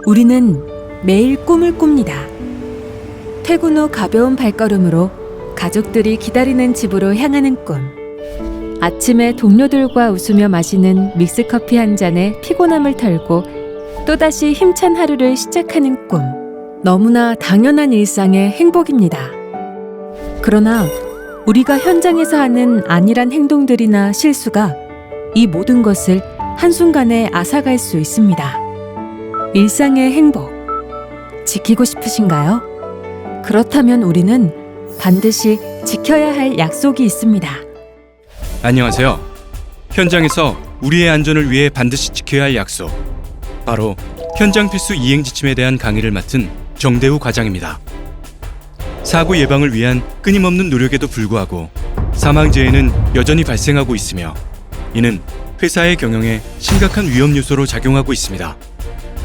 우리는 매일 꿈을 꿉니다. 퇴근 후 가벼운 발걸음으로 가족들이 기다리는 집으로 향하는 꿈. 아침에 동료들과 웃으며 마시는 믹스커피 한 잔에 피곤함을 털고 또다시 힘찬 하루를 시작하는 꿈. 너무나 당연한 일상의 행복입니다. 그러나 우리가 현장에서 하는 안일한 행동들이나 실수가 이 모든 것을 한순간에 앗아갈 수 있습니다. 일상의 행복, 지키고 싶으신가요? 그렇다면 우리는 반드시 지켜야 할 약속이 있습니다. 안녕하세요. 현장에서 우리의 안전을 위해 반드시 지켜야 할 약속, 바로 현장 필수 이행 지침에 대한 강의를 맡은 정대우 과장입니다. 사고 예방을 위한 끊임없는 노력에도 불구하고 사망재해는 여전히 발생하고 있으며 이는 회사의 경영에 심각한 위험 요소로 작용하고 있습니다.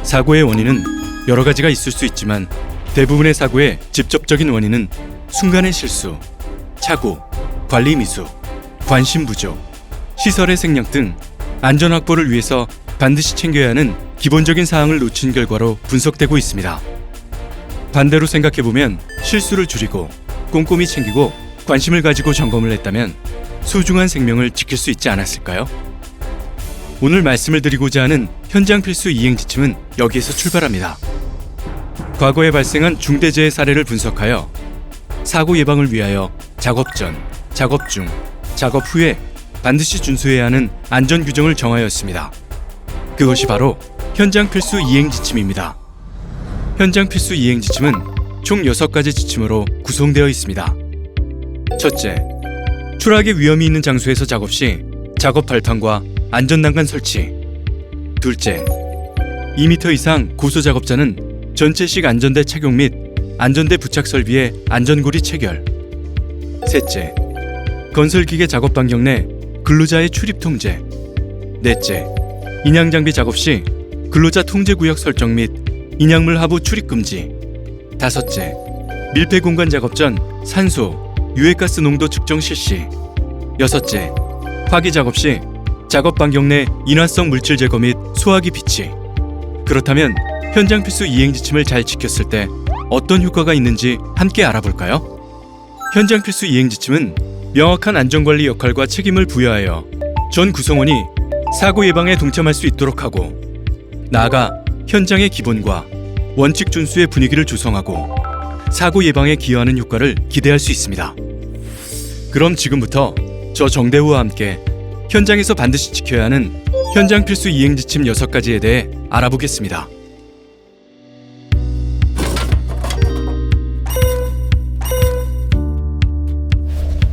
사고의 원인은 여러 가지가 있을 수 있지만 대부분의 사고의 직접적인 원인은 순간의 실수, 착오, 관리 미수, 관심 부족, 시설의 생략 등 안전 확보를 위해서 반드시 챙겨야 하는 기본적인 사항을 놓친 결과로 분석되고 있습니다. 반대로 생각해보면 실수를 줄이고 꼼꼼히 챙기고 관심을 가지고 점검을 했다면 소중한 생명을 지킬 수 있지 않았을까요? 오늘 말씀을 드리고자 하는 현장 필수 이행 지침은 여기에서 출발합니다. 과거에 발생한 중대재해 사례를 분석하여 사고 예방을 위하여 작업 전, 작업 중, 작업 후에 반드시 준수해야 하는 안전 규정을 정하였습니다. 그것이 바로 현장 필수 이행 지침입니다. 현장 필수 이행 지침은 총 6가지 지침으로 구성되어 있습니다. 첫째, 추락의 위험이 있는 장소에서 작업 시 작업 발판과 안전난간 설치. 둘째, 2m 이상 고소작업자는 전체식 안전대 착용 및 안전대 부착 설비의 안전고리 체결. 셋째, 건설기계 작업 반경 내 근로자의 출입 통제. 넷째, 인양장비 작업 시 근로자 통제구역 설정 및 인양물 하부 출입 금지. 다섯째, 밀폐공간 작업 전 산소, 유해가스 농도 측정 실시. 여섯째, 화기 작업 시 작업 반경 내 인화성 물질 제거 및 소화기 비치. 그렇다면 현장 필수 이행 지침을 잘 지켰을 때 어떤 효과가 있는지 함께 알아볼까요? 현장 필수 이행 지침은 명확한 안전관리 역할과 책임을 부여하여 전 구성원이 사고 예방에 동참할 수 있도록 하고, 나아가 현장의 기본과 원칙 준수의 분위기를 조성하고 사고 예방에 기여하는 효과를 기대할 수 있습니다. 그럼 지금부터 저 정대우와 함께 현장에서 반드시 지켜야 하는 현장 필수 이행 지침 6가지에 대해 알아보겠습니다.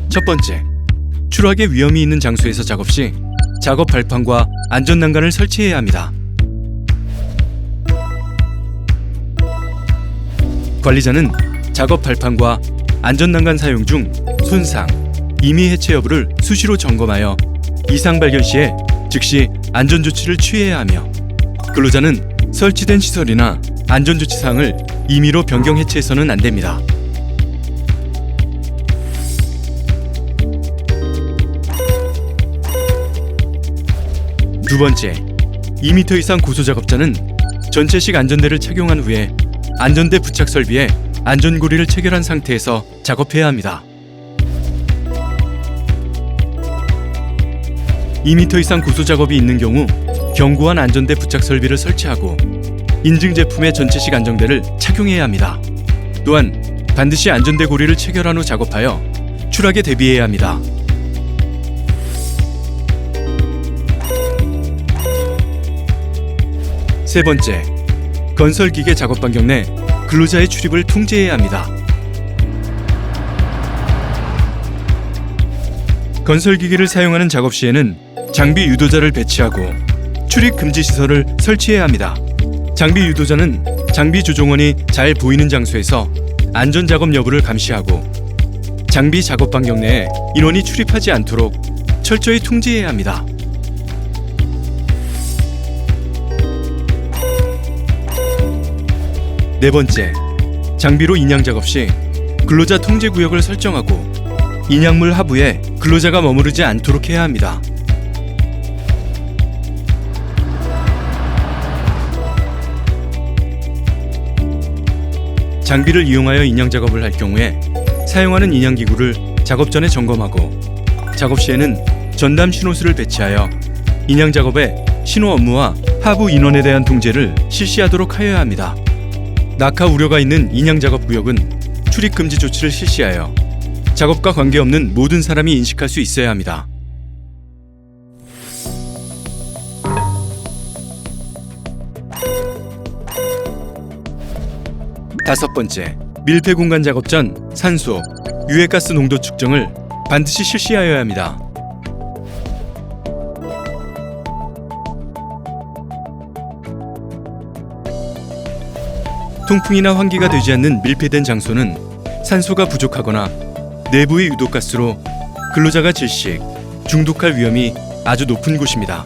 첫 번째, 추락의 위험이 있는 장소에서 작업 시 작업 발판과 안전난간을 설치해야 합니다. 관리자는 작업 발판과 안전난간 사용 중 손상, 임의 해체 여부를 수시로 점검하여 이상 발견 시에 즉시 안전조치를 취해야 하며, 근로자는 설치된 시설이나 안전조치 사항을 임의로 변경 해체해서는 안 됩니다. 두 번째, 2m 이상 고소작업자는 전체식 안전대를 착용한 후에 안전대 부착 설비에 안전고리를 체결한 상태에서 작업해야 합니다. 2m 이상 고소작업이 있는 경우 견고한 안전대 부착 설비를 설치하고 인증 제품의 전체식 안전대를 착용해야 합니다. 또한 반드시 안전대 고리를 체결한 후 작업하여 추락에 대비해야 합니다. 세 번째, 건설기계 작업 반경 내 근로자의 출입을 통제해야 합니다. 건설기계를 사용하는 작업 시에는 장비 유도자를 배치하고 출입 금지 시설을 설치해야 합니다. 장비 유도자는 장비 조종원이 잘 보이는 장소에서 안전 작업 여부를 감시하고 장비 작업 반경 내에 인원이 출입하지 않도록 철저히 통제해야 합니다. 네 번째, 장비로 인양 작업 시 근로자 통제 구역을 설정하고 인약물 하부에 근로자가 머무르지 않도록 해야 합니다. 장비를 이용하여 인양 작업을 할 경우에 사용하는 인양 기구를 작업 전에 점검하고 작업 시에는 전담 신호수를 배치하여 인양 작업의 신호 업무와 하부 인원에 대한 통제를 실시하도록 하여야 합니다. 낙하 우려가 있는 인양 작업 구역은 출입 금지 조치를 실시하여 작업과 관계없는 모든 사람이 인식할 수 있어야 합니다. 다섯 번째, 밀폐 공간 작업 전 산소, 유해가스 농도 측정을 반드시 실시하여야 합니다. 통풍이나 환기가 되지 않는 밀폐된 장소는 산소가 부족하거나 내부의 유독가스로 근로자가 질식, 중독할 위험이 아주 높은 곳입니다.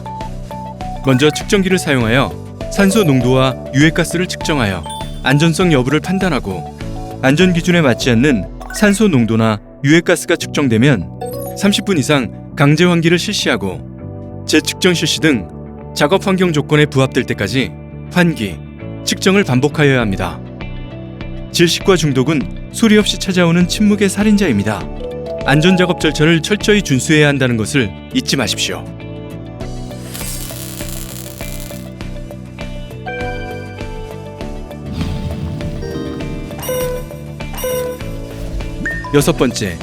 먼저 측정기를 사용하여 산소 농도와 유해가스를 측정하여 안전성 여부를 판단하고 안전 기준에 맞지 않는 산소 농도나 유해가스가 측정되면 30분 이상 강제 환기를 실시하고 재측정 실시 등 작업 환경 조건에 부합될 때까지 환기, 측정을 반복하여야 합니다. 질식과 중독은 소리 없이 찾아오는 침묵의 살인자입니다. 안전작업 절차를 철저히 준수해야 한다는 것을 잊지 마십시오. 여섯 번째,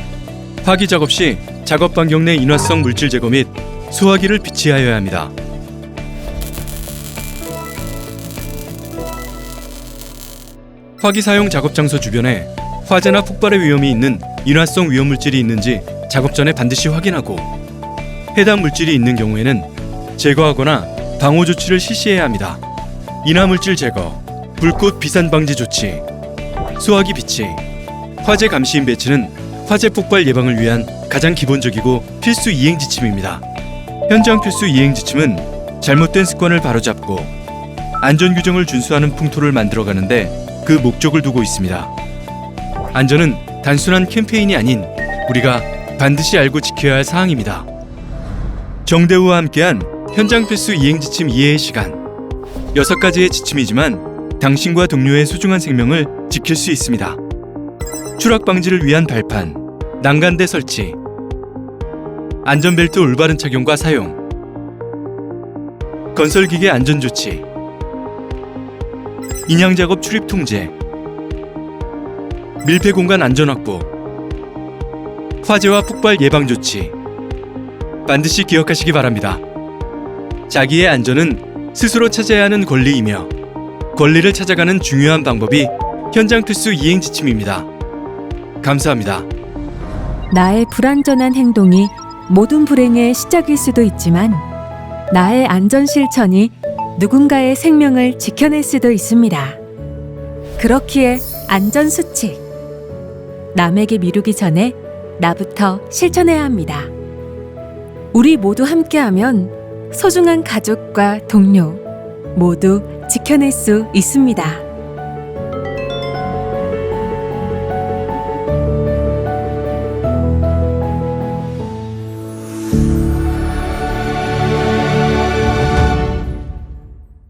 화기 작업 시 작업 반경 내 인화성 물질 제거 및 소화기를 비치하여야 합니다. 화기 사용 작업 장소 주변에 화재나 폭발의 위험이 있는 인화성 위험물질이 있는지 작업 전에 반드시 확인하고 해당 물질이 있는 경우에는 제거하거나 방호 조치를 실시해야 합니다. 인화물질 제거, 불꽃 비산 방지 조치, 소화기 비치, 화재 감시인 배치는 화재 폭발 예방을 위한 가장 기본적이고 필수 이행 지침입니다. 현장 필수 이행 지침은 잘못된 습관을 바로잡고 안전 규정을 준수하는 풍토를 만들어가는데 그 목적을 두고 있습니다. 안전은 단순한 캠페인이 아닌 우리가 반드시 알고 지켜야 할 사항입니다. 정대우와 함께한 현장 필수 이행 지침 이해의 시간. 6가지의 지침이지만 당신과 동료의 소중한 생명을 지킬 수 있습니다. 추락 방지를 위한 발판, 난간대 설치, 안전벨트 올바른 착용과 사용, 건설기계 안전조치, 인양작업 출입 통제, 밀폐공간 안전확보, 화재와 폭발 예방 조치. 반드시 기억하시기 바랍니다. 자기의 안전은 스스로 찾아야 하는 권리이며 권리를 찾아가는 중요한 방법이 현장 필수 이행 지침입니다. 감사합니다. 나의 불안전한 행동이 모든 불행의 시작일 수도 있지만 나의 안전 실천이 누군가의 생명을 지켜낼 수도 있습니다. 그렇기에 안전 수칙. 남에게 미루기 전에 나부터 실천해야 합니다. 우리 모두 함께하면 소중한 가족과 동료 모두 지켜낼 수 있습니다.